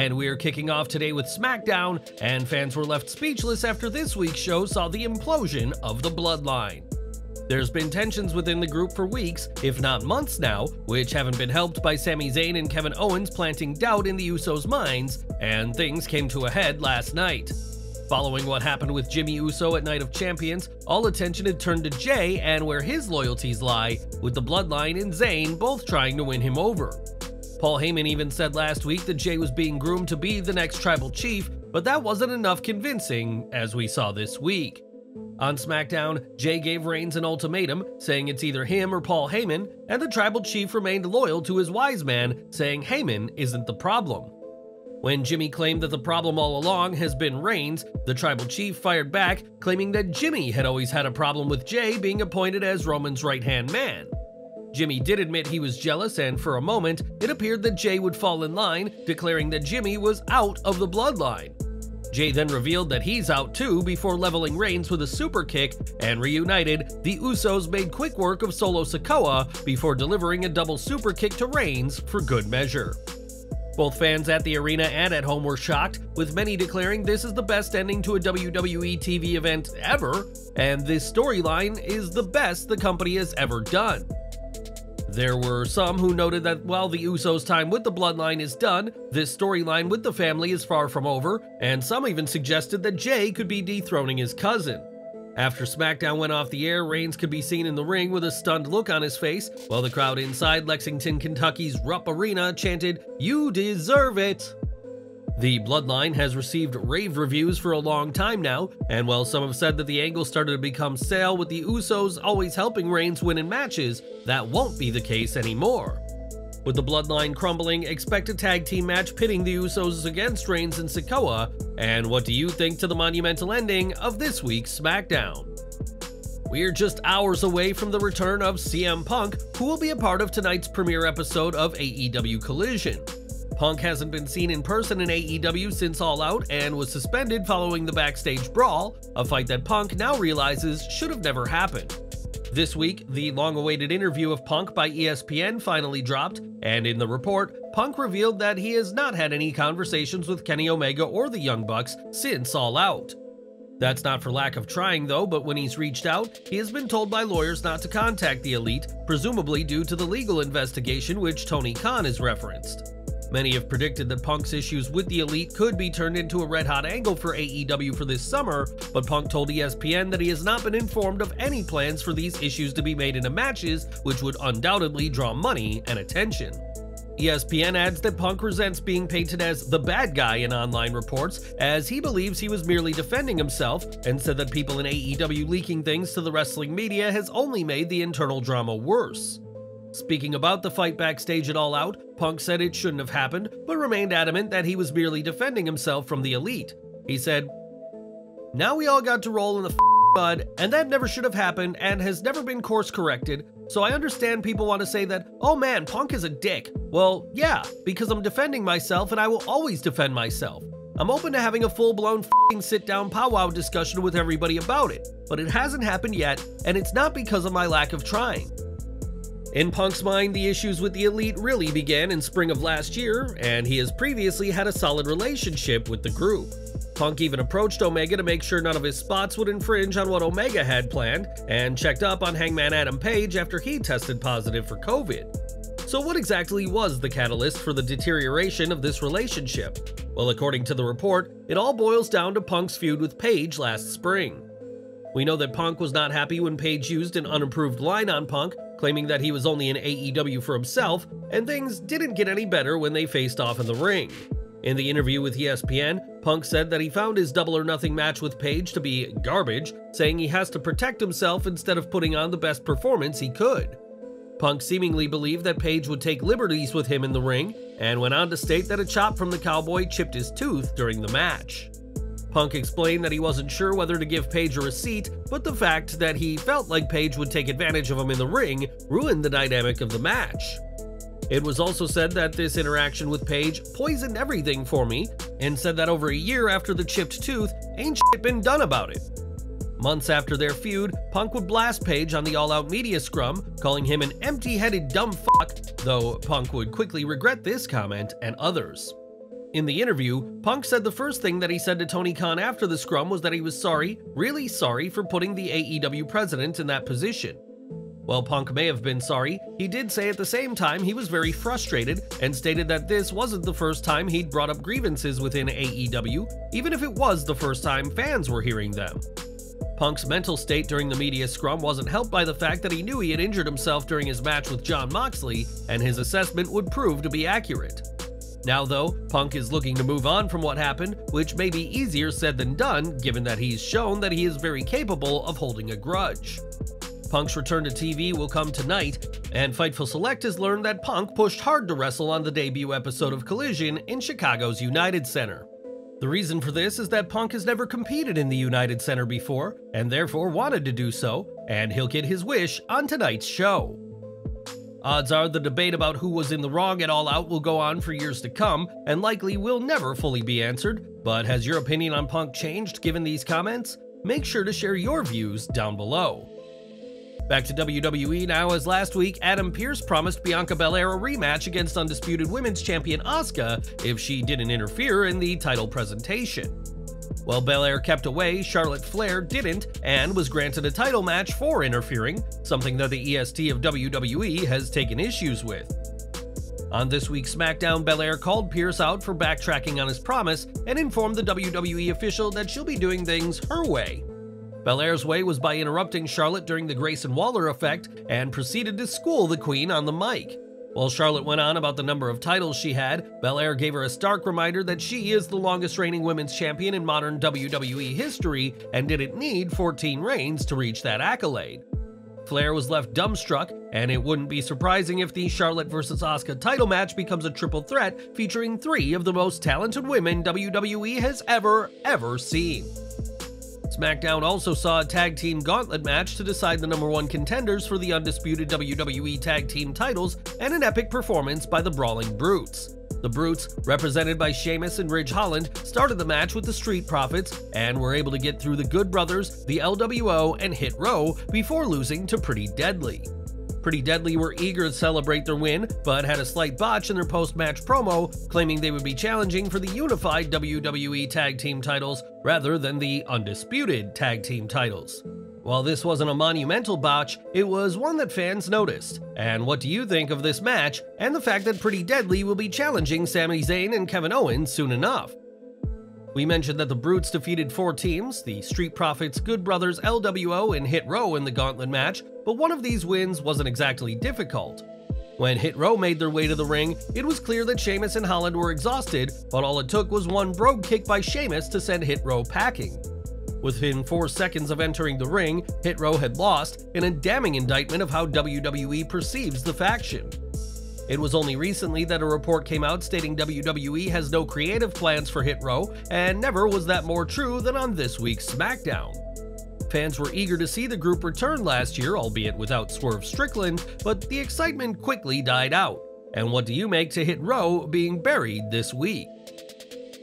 and we're kicking off today with SmackDown, and fans were left speechless after this week's show saw the implosion of the Bloodline. There's been tensions within the group for weeks, if not months now, which haven't been helped by Sami Zayn and Kevin Owens planting doubt in the Usos' minds, and things came to a head last night. Following what happened with Jimmy Uso at Night of Champions, all attention had turned to Jay and where his loyalties lie, with the Bloodline and Zayn both trying to win him over. Paul Heyman even said last week that Jay was being groomed to be the next tribal chief, but that wasn't enough convincing, as we saw this week. On SmackDown, Jay gave Reigns an ultimatum, saying it's either him or Paul Heyman, and the tribal chief remained loyal to his wise man, saying Heyman isn't the problem. When Jimmy claimed that the problem all along has been Reigns, the tribal chief fired back, claiming that Jimmy had always had a problem with Jay being appointed as Roman's right-hand man. Jimmy did admit he was jealous, and for a moment, it appeared that Jay would fall in line, declaring that Jimmy was out of the Bloodline. Jay then revealed that he's out too before leveling Reigns with a super kick, and reunited, the Usos made quick work of Solo Sikoa before delivering a double super kick to Reigns for good measure. Both fans at the arena and at home were shocked, with many declaring this is the best ending to a WWE TV event ever, and this storyline is the best the company has ever done. There were some who noted that while the Usos' time with the Bloodline is done, this storyline with the family is far from over, and some even suggested that Jay could be dethroning his cousin. After SmackDown went off the air, Reigns could be seen in the ring with a stunned look on his face, while the crowd inside Lexington, Kentucky's Rupp Arena chanted, "You deserve it!" The Bloodline has received rave reviews for a long time now, and while some have said that the angle started to become stale with the Usos always helping Reigns win in matches, that won't be the case anymore. With the Bloodline crumbling, expect a tag team match pitting the Usos against Reigns and Sikoa, and what do you think to the monumental ending of this week's SmackDown? We're just hours away from the return of CM Punk, who will be a part of tonight's premiere episode of AEW Collision. Punk hasn't been seen in person in AEW since All Out and was suspended following the backstage brawl, a fight that Punk now realizes should have never happened. This week, the long-awaited interview of Punk by ESPN finally dropped, and in the report, Punk revealed that he has not had any conversations with Kenny Omega or the Young Bucks since All Out. That's not for lack of trying though, but when he's reached out, he has been told by lawyers not to contact the Elite, presumably due to the legal investigation which Tony Khan has referenced. Many have predicted that Punk's issues with the Elite could be turned into a red-hot angle for AEW for this summer, but Punk told ESPN that he has not been informed of any plans for these issues to be made into matches, which would undoubtedly draw money and attention. ESPN adds that Punk resents being painted as the bad guy in online reports, as he believes he was merely defending himself, and said that people in AEW leaking things to the wrestling media has only made the internal drama worse. Speaking about the fight backstage at All Out, Punk said it shouldn't have happened, but remained adamant that he was merely defending himself from the Elite. He said, "Now we all got to roll in the mud, and that never should have happened and has never been course corrected, so I understand people want to say that, oh man, Punk is a dick. Well, yeah, because I'm defending myself and I will always defend myself. I'm open to having a full-blown sit-down powwow discussion with everybody about it, but it hasn't happened yet, and it's not because of my lack of trying." In Punk's mind, the issues with the Elite really began in spring of last year, and he has previously had a solid relationship with the group. Punk even approached Omega to make sure none of his spots would infringe on what Omega had planned, and checked up on Hangman Adam Page after he tested positive for COVID. So what exactly was the catalyst for the deterioration of this relationship? Well, according to the report, it all boils down to Punk's feud with Page last spring. We know that Punk was not happy when Page used an unapproved line on Punk, claiming that he was only in AEW for himself, and things didn't get any better when they faced off in the ring. In the interview with ESPN, Punk said that he found his Double or Nothing match with Page to be garbage, saying he has to protect himself instead of putting on the best performance he could. Punk seemingly believed that Page would take liberties with him in the ring, and went on to state that a chop from the Cowboy chipped his tooth during the match. Punk explained that he wasn't sure whether to give Page a receipt, but the fact that he felt like Page would take advantage of him in the ring ruined the dynamic of the match. It was also said that this interaction with Page poisoned everything for me, and said that over a year after the chipped tooth, ain't shit been done about it. Months after their feud, Punk would blast Page on the All Out media scrum, calling him an empty-headed dumb fuck, though Punk would quickly regret this comment and others. In the interview, Punk said the first thing that he said to Tony Khan after the scrum was that he was sorry, really sorry, for putting the AEW president in that position. While Punk may have been sorry, he did say at the same time he was very frustrated and stated that this wasn't the first time he'd brought up grievances within AEW, even if it was the first time fans were hearing them. Punk's mental state during the media scrum wasn't helped by the fact that he knew he had injured himself during his match with Jon Moxley, and his assessment would prove to be accurate. Now though, Punk is looking to move on from what happened, which may be easier said than done given that he's shown that he is very capable of holding a grudge. Punk's return to TV will come tonight, and Fightful Select has learned that Punk pushed hard to wrestle on the debut episode of Collision in Chicago's United Center. The reason for this is that Punk has never competed in the United Center before, and therefore wanted to do so, and he'll get his wish on tonight's show. Odds are the debate about who was in the wrong at All Out will go on for years to come, and likely will never fully be answered, but has your opinion on Punk changed given these comments? Make sure to share your views down below. Back to WWE now, as last week, Adam Pearce promised Bianca Belair a rematch against Undisputed Women's Champion Asuka if she didn't interfere in the title presentation. While Belair kept away, Charlotte Flair didn't and was granted a title match for interfering, something that the EST of WWE has taken issues with. On this week's SmackDown, Belair called Pearce out for backtracking on his promise and informed the WWE official that she'll be doing things her way. Belair's way was by interrupting Charlotte during the Grayson Waller effect and proceeded to school the Queen on the mic. While Charlotte went on about the number of titles she had, Belair gave her a stark reminder that she is the longest reigning women's champion in modern WWE history and didn't need 14 reigns to reach that accolade. Flair was left dumbstruck, and it wouldn't be surprising if the Charlotte vs. Asuka title match becomes a triple threat featuring 3 of the most talented women WWE has ever seen. SmackDown also saw a tag team gauntlet match to decide the #1 contenders for the undisputed WWE tag team titles and an epic performance by the Brawling Brutes. The Brutes, represented by Sheamus and Ridge Holland, started the match with the Street Profits and were able to get through the Good Brothers, the LWO, and Hit Row before losing to Pretty Deadly. Pretty Deadly were eager to celebrate their win, but had a slight botch in their post-match promo, claiming they would be challenging for the unified WWE Tag Team titles rather than the undisputed Tag Team titles. While this wasn't a monumental botch, it was one that fans noticed. And what do you think of this match, and the fact that Pretty Deadly will be challenging Sami Zayn and Kevin Owens soon enough? We mentioned that the Brutes defeated 4 teams, the Street Profits, Good Brothers, LWO, and Hit Row in the gauntlet match, but one of these wins wasn't exactly difficult. When Hit Row made their way to the ring, it was clear that Sheamus and Holland were exhausted, but all it took was one brogue kick by Sheamus to send Hit Row packing. Within 4 seconds of entering the ring, Hit Row had lost, in a damning indictment of how WWE perceives the faction. It was only recently that a report came out stating WWE has no creative plans for Hit Row, and never was that more true than on this week's SmackDown. Fans were eager to see the group return last year, albeit without Swerve Strickland, but the excitement quickly died out. And what do you make to Hit Row being buried this week?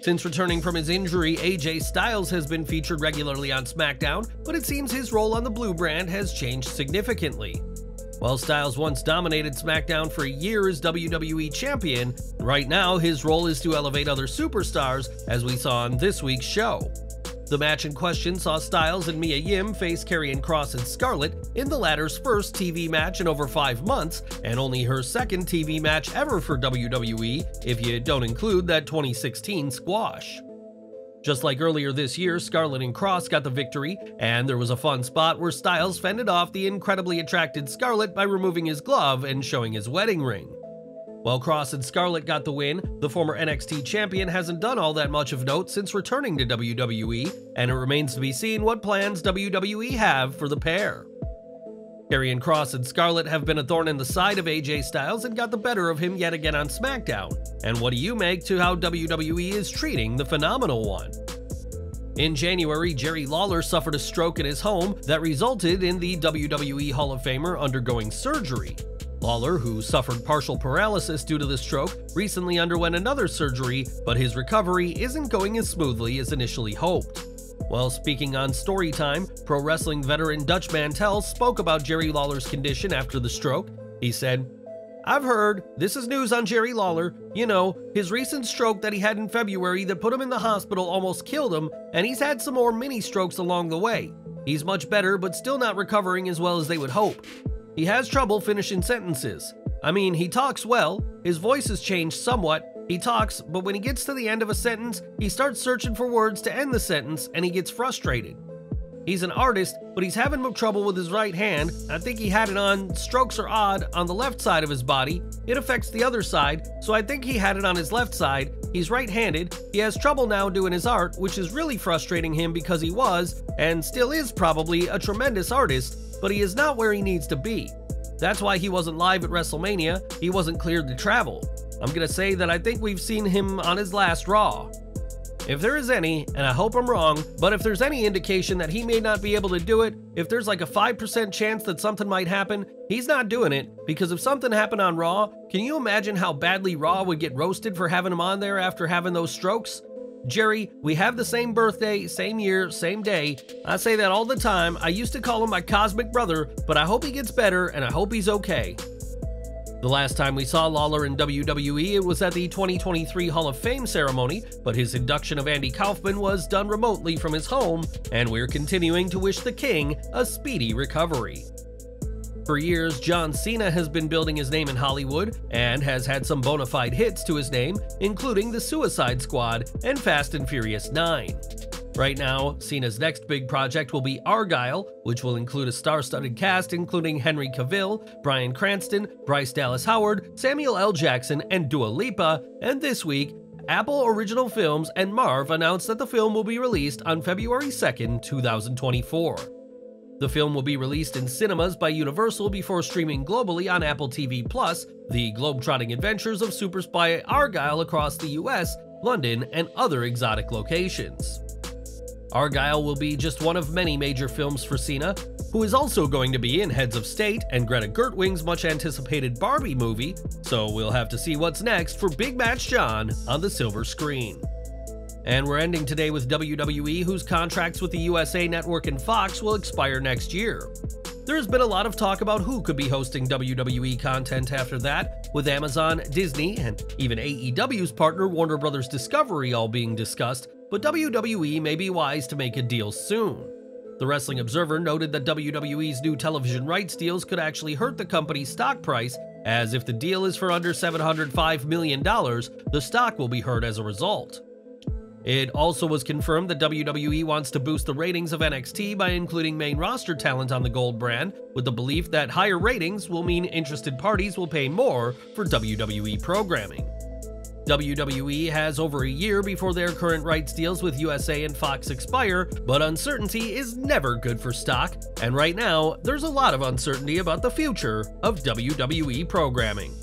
Since returning from his injury, AJ Styles has been featured regularly on SmackDown, but it seems his role on the Blue brand has changed significantly. While Styles once dominated SmackDown for a year as WWE Champion, right now his role is to elevate other superstars, as we saw on this week's show. The match in question saw Styles and Mia Yim face Karrion, Kross, and Scarlett in the latter's first TV match in over 5 months, and only her second TV match ever for WWE, if you don't include that 2016 squash. Just like earlier this year, Scarlett and Kross got the victory, and there was a fun spot where Styles fended off the incredibly attracted Scarlett by removing his glove and showing his wedding ring. While Kross and Scarlett got the win, the former NXT champion hasn't done all that much of note since returning to WWE, and it remains to be seen what plans WWE have for the pair. Karrion, Kross, and Scarlett have been a thorn in the side of AJ Styles and got the better of him yet again on SmackDown. And what do you make to how WWE is treating the Phenomenal One? In January, Jerry Lawler suffered a stroke in his home that resulted in the WWE Hall of Famer undergoing surgery. Lawler, who suffered partial paralysis due to the stroke, recently underwent another surgery, but his recovery isn't going as smoothly as initially hoped. While speaking on Storytime, pro wrestling veteran Dutch Mantel spoke about Jerry Lawler's condition after the stroke. He said, I've heard, this is news on Jerry Lawler, you know, his recent stroke that he had in February that put him in the hospital almost killed him, and he's had some more mini strokes along the way. He's much better, but still not recovering as well as they would hope. He has trouble finishing sentences. I mean, he talks well, his voice has changed somewhat, he talks, but when he gets to the end of a sentence, he starts searching for words to end the sentence and he gets frustrated. He's an artist, but he's having trouble with his right hand. I think he had it on strokes are odd on the left side of his body. It affects the other side, so I think he had it on his left side. He's right-handed. He has trouble now doing his art, which is really frustrating him because he was, and still is probably, a tremendous artist, but he is not where he needs to be. That's why he wasn't live at WrestleMania. He wasn't cleared to travel. I'm gonna say that I think we've seen him on his last Raw. If there is any, and I hope I'm wrong, but if there's any indication that he may not be able to do it, if there's like a 5% chance that something might happen, he's not doing it, because if something happened on Raw, can you imagine how badly Raw would get roasted for having him on there after having those strokes? Jerry, we have the same birthday, same year, same day. I say that all the time. I used to call him my cosmic brother, but I hope he gets better and I hope he's okay. The last time we saw Lawler in WWE, it was at the 2023 Hall of Fame ceremony, but his induction of Andy Kaufman was done remotely from his home, and we're continuing to wish the King a speedy recovery. For years, John Cena has been building his name in Hollywood and has had some bona fide hits to his name, including The Suicide Squad and Fast and Furious 9. Right now, Cena's next big project will be Argylle, which will include a star-studded cast including Henry Cavill, Bryan Cranston, Bryce Dallas Howard, Samuel L. Jackson, and Dua Lipa, and this week, Apple Original Films and Marv announced that the film will be released on February 2nd, 2024. The film will be released in cinemas by Universal before streaming globally on Apple TV+, the globetrotting adventures of super spy Argylle across the US, London, and other exotic locations. Argylle will be just one of many major films for Cena, who is also going to be in Heads of State and Greta Gerwig's much-anticipated Barbie movie, so we'll have to see what's next for Big Match John on the silver screen. And we're ending today with WWE, whose contracts with the USA Network and Fox will expire next year. There has been a lot of talk about who could be hosting WWE content after that, with Amazon, Disney, and even AEW's partner Warner Bros. Discovery all being discussed, but WWE may be wise to make a deal soon. The Wrestling Observer noted that WWE's new television rights deals could actually hurt the company's stock price, as if the deal is for under $705 million, the stock will be hurt as a result. It also was confirmed that WWE wants to boost the ratings of NXT by including main roster talent on the Gold brand, with the belief that higher ratings will mean interested parties will pay more for WWE programming. WWE has over a year before their current rights deals with USA and Fox expire, but uncertainty is never good for stock, and right now, there's a lot of uncertainty about the future of WWE programming.